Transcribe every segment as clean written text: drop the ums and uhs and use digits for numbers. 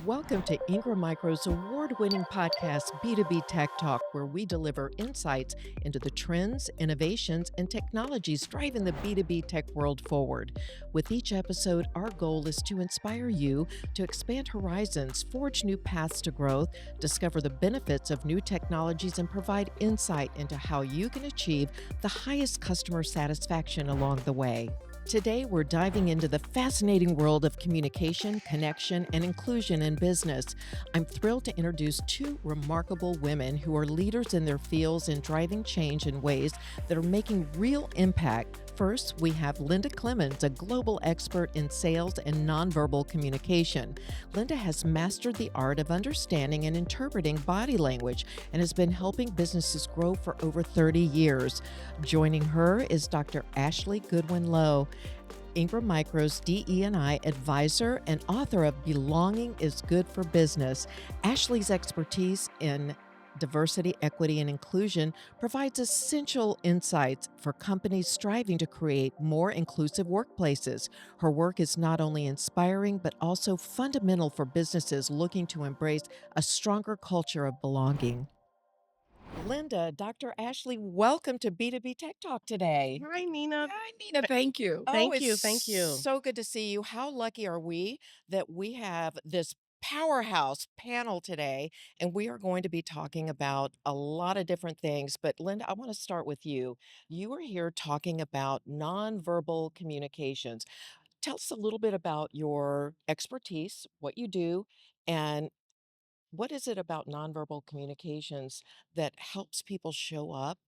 Welcome to Ingram Micro's award-winning podcast, B2B Tech Talk, where we deliver insights into the trends, innovations, and technologies driving the B2B tech world forward. With each episode, our goal is to inspire you to expand horizons, forge new paths to growth, discover the benefits of new technologies, and provide insight into how you can achieve the highest customer satisfaction along the way. Today, we're diving into the fascinating world of communication, connection, and inclusion in business. I'm thrilled to introduce two remarkable women who are leaders in their fields and driving change in ways that are making real impact. First, we have Linda Clemons, a global expert in sales and nonverbal communication. Linda has mastered the art of understanding and interpreting body language and has been helping businesses grow for over 30 years. Joining her is Dr. Ashley Goodwin Lowe, Ingram Micro's DE&I advisor and author of Belonging is Good for Business. Ashley's expertise in diversity, equity, and inclusion provides essential insights for companies striving to create more inclusive workplaces. Her work is not only inspiring, but also fundamental for businesses looking to embrace a stronger culture of belonging. Linda, Dr. Ashley, welcome to B2B Tech Talk today. Hi, Nina. Hi, Nina. Thank you. Oh, Thank it's you. Thank you. so good to see you. How lucky are we that we have this powerhouse panel today, and we are going to be talking about a lot of different things. But Linda, I want to start with you. You are here talking about nonverbal communications. Tell us a little bit about your expertise, what you do, and what is it about nonverbal communications that helps people show up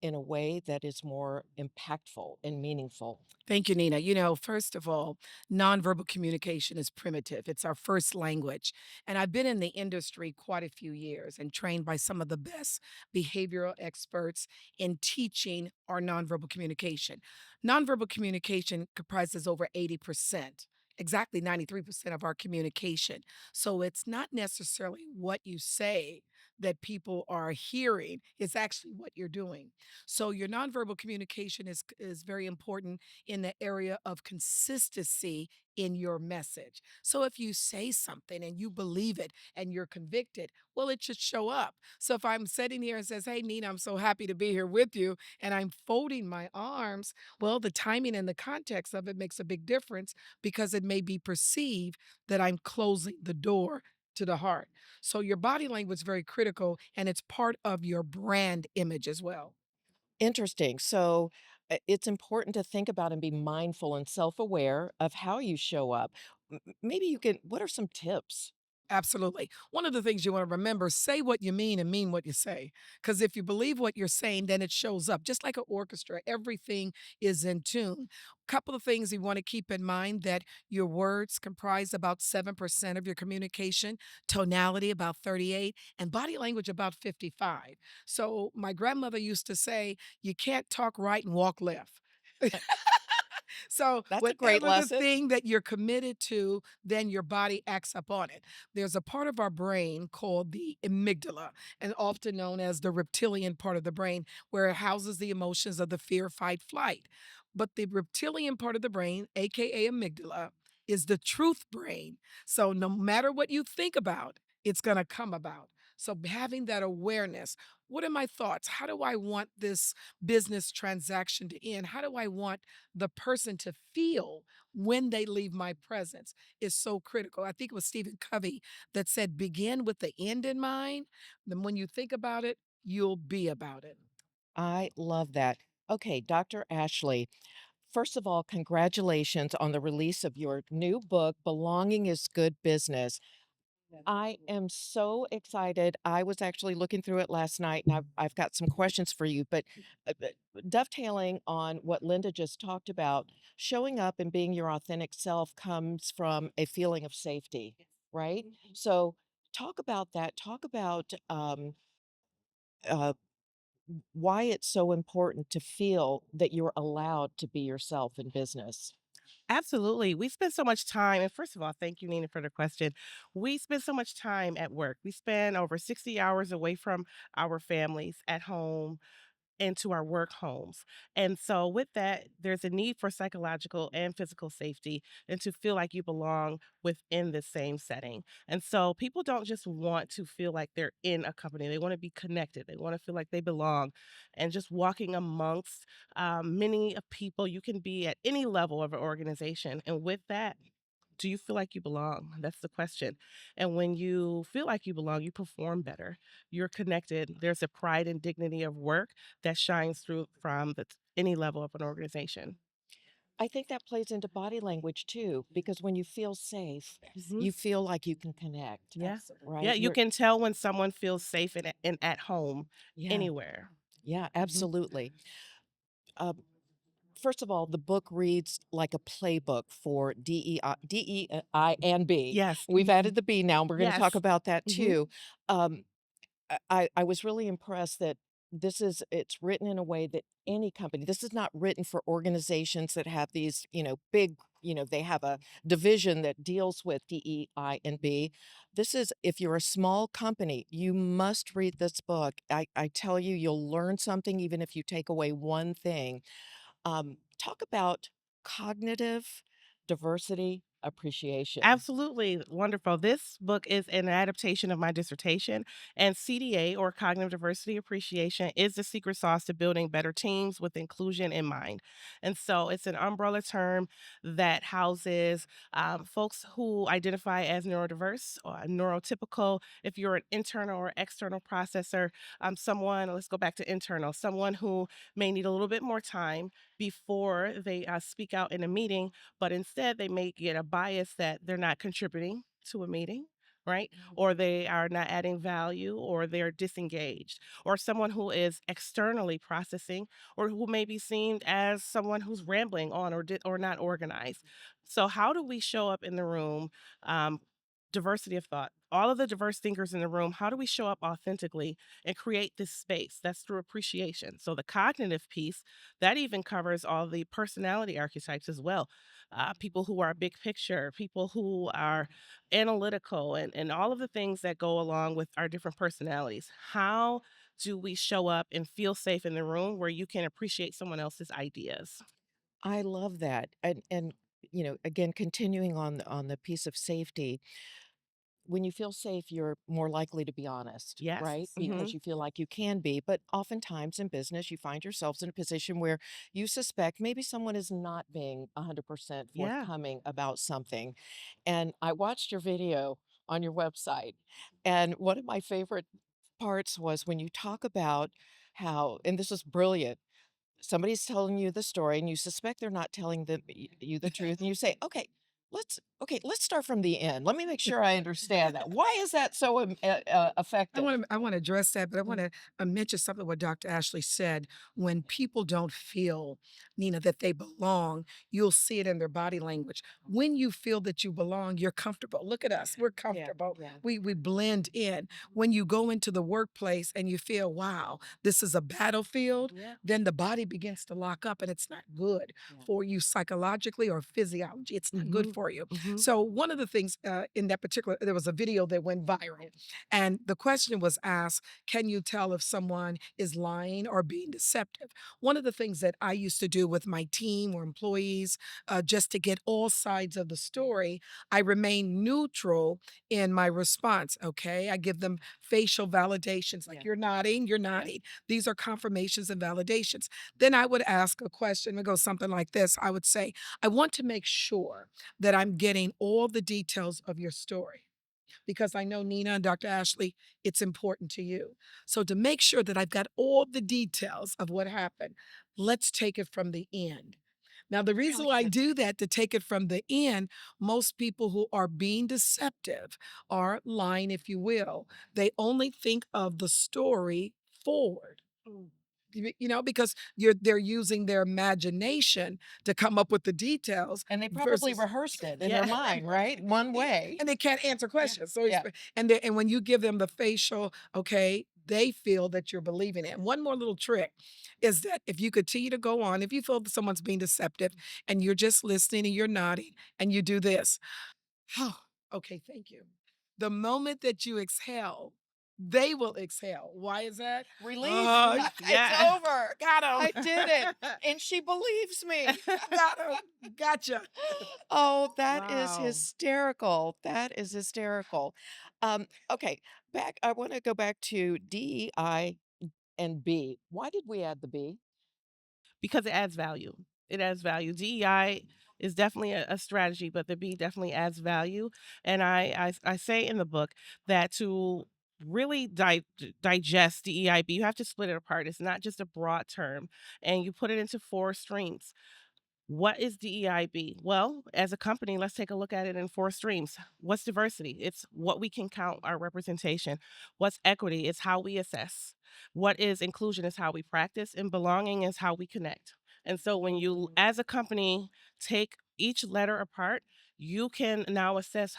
in a way that is more impactful and meaningful? Thank you, Nina. First of all, nonverbal communication is primitive. It's our first language. And I've been in the industry quite a few years and trained by some of the best behavioral experts in teaching our nonverbal communication. Nonverbal communication comprises over 80%. Exactly 93% of our communication. So it's not necessarily what you say that people are hearing, it's actually what you're doing. So your nonverbal communication is very important in the area of consistency in your message. So if you say something and you believe it and you're convicted, well, it should show up. So if I'm sitting here and says, "Hey, Nina, I'm so happy to be here with you," and I'm folding my arms, well, the timing and the context of it makes a big difference because it may be perceived that I'm closing the door to the heart. So your body language is very critical and it's part of your brand image as well. Interesting. So it's important to think about and be mindful and self aware of how you show up. Maybe you can, what are some tips? Absolutely. One of the things you want to remember, say what you mean and mean what you say. Because if you believe what you're saying, then it shows up. Just like an orchestra, everything is in tune. Couple of things you want to keep in mind that your words comprise about 7% of your communication, tonality about 38, and body language about 55. So my grandmother used to say, you can't talk right and walk left. Uh, So, That's a great whatever the lesson. thing that you're committed to, then your body acts up on it. There's a part of our brain called the amygdala, and often known as the reptilian part of the brain, where it houses the emotions of the fear, fight, flight. But the reptilian part of the brain, aka amygdala, is the truth brain. So, no matter what you think about, it's going to come about. So, having that awareness, what are my thoughts? How do I want this business transaction to end? How do I want the person to feel when they leave my presence is so critical. I think it was Stephen Covey that said, begin with the end in mind. Then when you think about it, you'll be about it. I love that. Okay, Dr. Ashley, first of all, congratulations on the release of your new book, Belonging is Good Business. I am so excited. I was actually looking through it last night and I've got some questions for you, but dovetailing on what Linda just talked about, showing up and being your authentic self comes from a feeling of safety, right? So talk about that. Talk about uh, why it's so important to feel that you're allowed to be yourself in business. Absolutely. We spend so much time. And first of all, thank you, Nina, for the question. We spend so much time at work. We spend over 60 hours away from our families at home. into our work homes. And so, with that, there's a need for psychological and physical safety and to feel like you belong within the same setting. And so, people don't just want to feel like they're in a company, they want to be connected, they want to feel like they belong. And just walking amongst many people, you can be at any level of an organization. And with that, do you feel like you belong? That's the question. And when you feel like you belong, you perform better. You're connected. There's a pride and dignity of work that shines through from any level of an organization. I think that plays into body language too, because when you feel safe, Hmm. you feel like you can connect, Yeah. Yeah. right? You You're, can tell when someone feels safe and at home yeah, anywhere. yeah, Hmm. absolutely. Uh, First of all, the book reads like a playbook for DEI and B. Yes. We've Mhm. added the B now, and we're going to talk Yes. about that Hmm. too. Um, I was really impressed that it's written in a way that any company, this is not written for organizations that have these, big, they have a division that deals with DEI and B. This is, if you're a small company, you must read this book. I tell you, you'll learn something even if you take away one thing. Talk about cognitive diversity appreciation. Absolutely wonderful. This book is an adaptation of my dissertation, and CDA, or Cognitive Diversity Appreciation, is the secret sauce to building better teams with inclusion in mind. And so it's an umbrella term that houses folks who identify as neurodiverse or neurotypical. If you're an internal or external processor, someone, let's go back to internal, someone who may need a little bit more time before they speak out in a meeting, but instead they may get a bias that they're not contributing to a meeting, right? Or they are not adding value, or they're disengaged, or someone who is externally processing, or who may be seen as someone who's rambling on or not organized. So, how do we show up in the room? Um, Diversity of thought. All of the diverse thinkers in the room, how do we show up authentically and create this space? That's through appreciation. So, the cognitive piece that even covers all the personality archetypes as well. People who are big picture, people who are analytical, and all of the things that go along with our different personalities. How do we show up and feel safe in the room where you can appreciate someone else's ideas? I love that. And again, continuing on the piece of safety, when you feel safe, you're more likely to be honest, Yes. right? Hmm. Because you feel like you can be. But oftentimes in business, you find yourselves in a position where you suspect maybe someone is not being 100% Yeah. forthcoming about something. And I watched your video on your website. And one of my favorite parts was when you talk about how, and this is brilliant, somebody's telling you the story and you suspect they're not telling you the truth, and you say, let's start from the end. Let me make sure I understand that. Why is that so effective? I want to address that, but I want Mm. to mention something what Dr. Ashley said. When people don't feel, Nina, that they belong, you'll see it in their body language. When you feel that you belong, you're comfortable. Look at us, we're Yeah, comfortable. yeah. We blend in. When you go into the workplace and you feel, wow, this is a battlefield, Yeah. then the body begins to lock up, and it's not good Yeah. for you psychologically or physiology. It's not good Hmm. for you. Hmm. So one of the things in that particular, there was a video that went viral, and the question was asked, can you tell if someone is lying or being deceptive? One of the things that I used to do with my team or employees, just to get all sides of the story, I remain neutral in my response. Okay. I give them facial validations like Yeah. you're nodding, you're Yeah. nodding. These are confirmations and validations. Then I would ask a question and go something like this. I would say, I want to make sure that I'm getting all the details of your story because I know Nina and Dr. Ashley, it's important to you. So to make sure that I've got all the details of what happened, let's take it from the end. Now, the reason Really why I good. do that to take it from the end, most people who are being deceptive are lying, if you will. They only think of the story forward. Because they're using their imagination to come up with the details And they probably versus rehearsed it in their Yeah. mind, right? One way. and they can't answer Yeah. questions. So Yeah. and when you give them the facial, okay, they feel that you're believing it. And one more little trick is that if you continue to go on, if you feel that someone's being deceptive and you're just listening and you're nodding and you do this, oh, okay, thank you. The moment that you exhale, they will exhale. Why is that? Relief. It's Yeah. over. Got I 'em. did it. And she believes me. Got 'em. Gotcha. Oh, that is Wow. hysterical. That is hysterical. Okay, back I want to go back to DEI and B. Why did we add the B? Because it adds value. It adds value. DEI is definitely a strategy, but the B definitely adds value. And I say in the book that to really digest DEIB, you have to split it apart. It's not just a broad term, and you put it into four streams. What is DEIB? Well, as a company, let's take a look at it in four streams. What's diversity? It's what we can count our representation. What's equity? It's how we assess. What is inclusion? Is how we practice. And belonging is how we connect. And so when you, Mhm. as a company, take each letter apart, you can now assess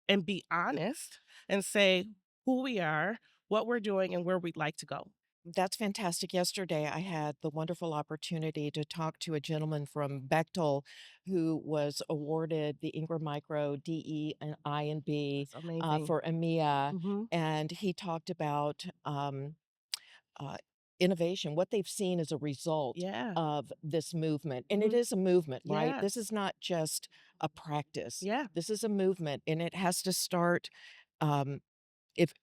and be honest and say who we are, what we're doing, and where we'd like to go. That's fantastic. Yesterday, I had the wonderful opportunity to talk to a gentleman from Bechtel who was awarded the Ingram Micro DE and I and B That's amazing. for EMEA. Hmm. And he talked about uh, innovation, what they've seen as a result Yeah. of this movement. And it Hmm. is a movement, right? Yeah. This is not just a practice, Yeah. this is a movement, and it has to start. Um, if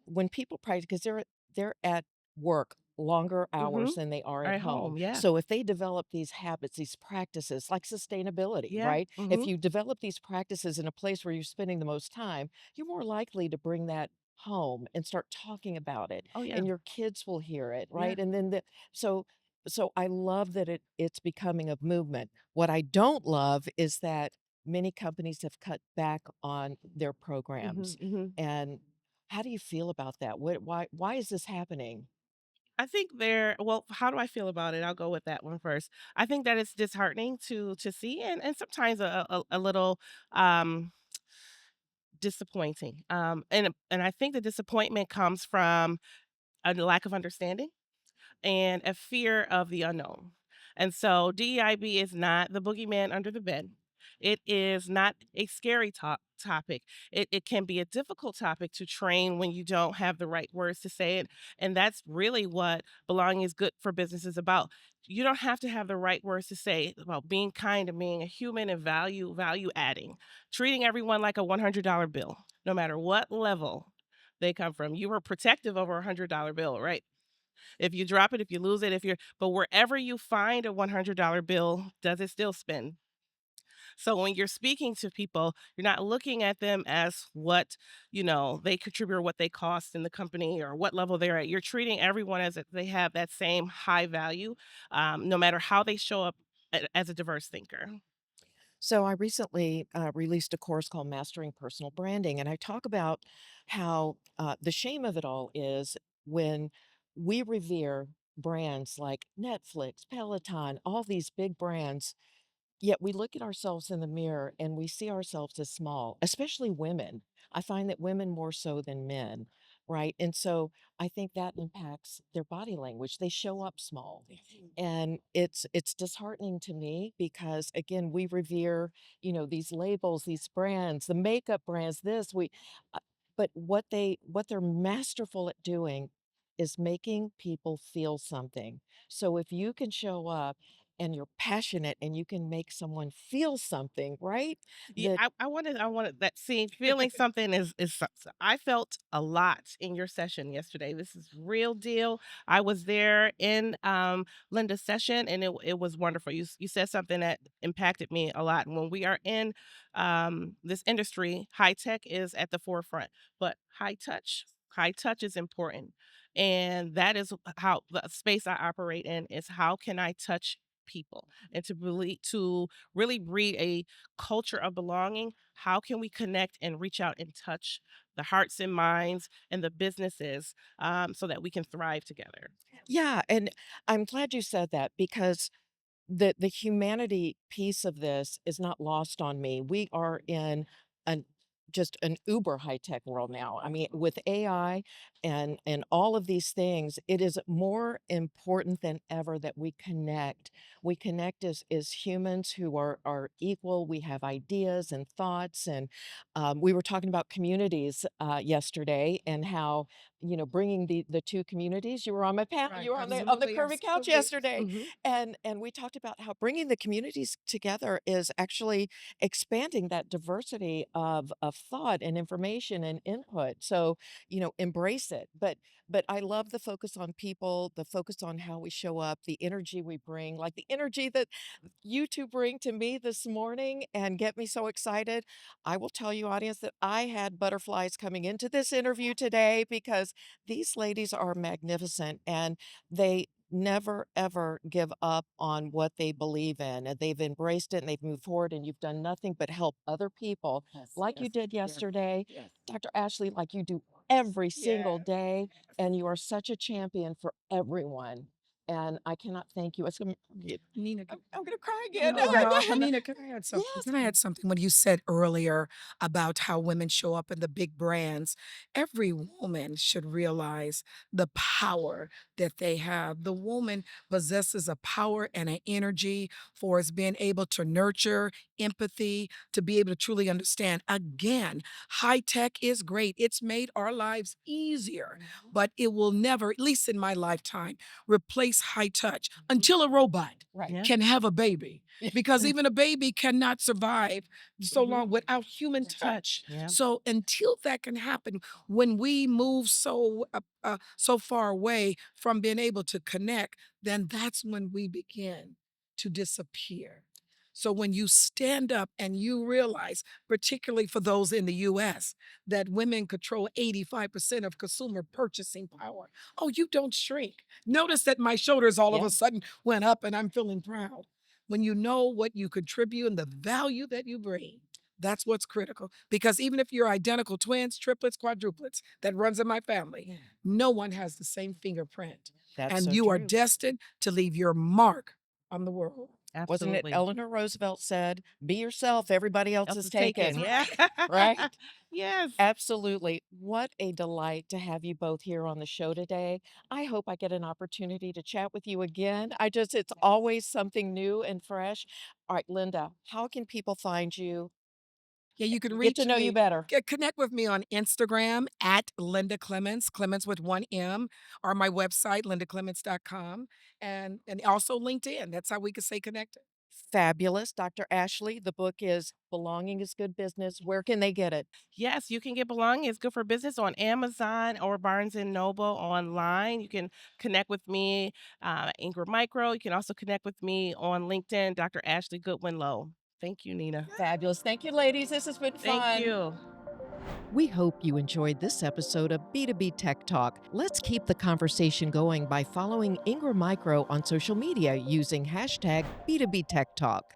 when people practice, because they're at work longer Mhm. hours than they are at At home. home, yeah. So if they develop these habits, these practices like sustainability, Yeah. right? If Mhm. you develop these practices in a place where you're spending the most time, you're more likely to bring that home and start talking about it, Oh, yeah. and your kids will hear it, Yeah. right? And then so I love that it's becoming a movement. What I don't love is that many companies have cut back on their Mhm, programs. mhm. And how do you feel about that? Why is this happening? I think well, how do I feel about it? I'll go with that one first. I think that it's disheartening to see and sometimes a little, um, disappointing. And I think the disappointment comes from a lack of understanding and a fear of the unknown. And so DEIB is not the boogeyman under the bed. It is not a scary topic. It can be a difficult topic to train when you don't have the right words to say it. And that's really what belonging is good for business is about. You don't have to have the right words to say about being kind and being a human and value adding, treating everyone like a $100 bill, no matter what level they come from. You were protective over $100 bill, right? If you drop it, if you lose it, if you're but wherever you find a $100 bill, does it still spin? So when you're speaking to people, you're not looking at them as what, they contribute or what they cost in the company or what level they're at. You're treating everyone as if they have that same high value, no matter how they show up as a diverse thinker. So I recently released a course called Mastering Personal Branding, and I talk about how the shame of it all is when we revere brands like Netflix, Peloton, all these big brands. Yet we look at ourselves in the mirror and we see ourselves as small, especially women. I find that women more so than men, right? And so I think that impacts their body language. They show up small. And it's disheartening to me because again, we revere, these labels, these brands, the makeup brands, this, uh, but what they're masterful at doing is making people feel something. So if you can show up and you're passionate and you can make someone feel something, right? Yeah, That I wanted that scene. Feeling something I felt a lot in your session yesterday. This is real deal. I was there in Linda's session, and it was wonderful. You said something that impacted me a lot. When we are in this industry, high tech is at the forefront, but high touch is important, and that is how the space I operate in is how can I touch people and to really breed a culture of belonging. How can we connect and reach out and touch the hearts and minds and the businesses, so that we can thrive together? yeah, and I'm glad you said that because the humanity piece of this is not lost on me. We are in an just an uber high tech world now. I mean, with AI and all of these things, it is more important than ever that we connect. We connect as humans who are equal. We have ideas and thoughts, and we were talking about communities yesterday and how bringing the two communities. You were on my panel. Right. You were on the Absolutely. curvy couch Absolutely. yesterday, Hmm. and we talked about how bringing the communities together is actually expanding that diversity of thought and information and input. So, embrace it. But I love the focus on people, the focus on how we show up, the energy we bring, like the energy that you two bring to me this morning and get me so excited. I will tell you, audience, that I had butterflies coming into this interview today because these ladies are magnificent and they never ever give up on what they believe in, and they've embraced it and they've moved forward, and you've done nothing but help other people Yes. like you Yes. did Yes. yesterday, Yes. Dr. Ashley, like you do every single Yes. day, and you are such a champion for everyone. And I cannot thank you. Nina, I'm gonna cry again. no, no, Nina, can I add something? Yes. Can I add something? When you said earlier about how women show up in the big brands, every woman should realize the power that they have. The woman possesses a power and an energy for us being able to nurture empathy, to be able to truly understand. Again, high tech is great. It's made our lives easier, but it will never, at least in my lifetime, replace high touch until a robot Right. Yeah. can have a baby, because even a baby cannot survive so Mhm. long without human touch. Yeah. So until that can happen, when we move so far away from being able to connect, then that's when we begin to disappear. So when you stand up and you realize, particularly for those in the US, that women control 85% of consumer purchasing power, oh, you don't shrink. Notice that my shoulders all of Yeah. a sudden went up and I'm feeling proud. When you know what you contribute and the value that you bring, that's what's critical. Because even if you're identical twins, triplets, quadruplets, that runs in my family, Yeah. no one has the same fingerprint. That's And so you are true. destined to leave your mark on the world. Wasn't it Absolutely. Eleanor Roosevelt said, "Be yourself, everybody else Else is is That's taken. taken." Yeah. right. Right? Yes. Absolutely. What a delight to have you both here on the show today. I hope I get an opportunity to chat with you again. It's always something new and fresh. All right, Linda, how can people find you? Yeah, you can Get to reach know you me. better. Connect with me on Instagram at Linda Clemons, Clemens with one M, or my website, lindaclemens.com, and also LinkedIn. That's how we can stay connected. Fabulous. Dr. Ashley, the book is Belonging is Good Business. Where can they get it? Yes, you can get Belonging is Good for Business on Amazon or Barnes& and Noble online. You can connect with me, Ingram Micro. You can also connect with me on LinkedIn, Dr. Ashley Goodwin Lowe. Thank you, Nina. Fabulous. Thank you, ladies. This has been Thank fun. you. We hope you enjoyed this episode of B2B Tech Talk. Let's keep the conversation going by following Ingram Micro on social media using hashtag B2B Tech Talk.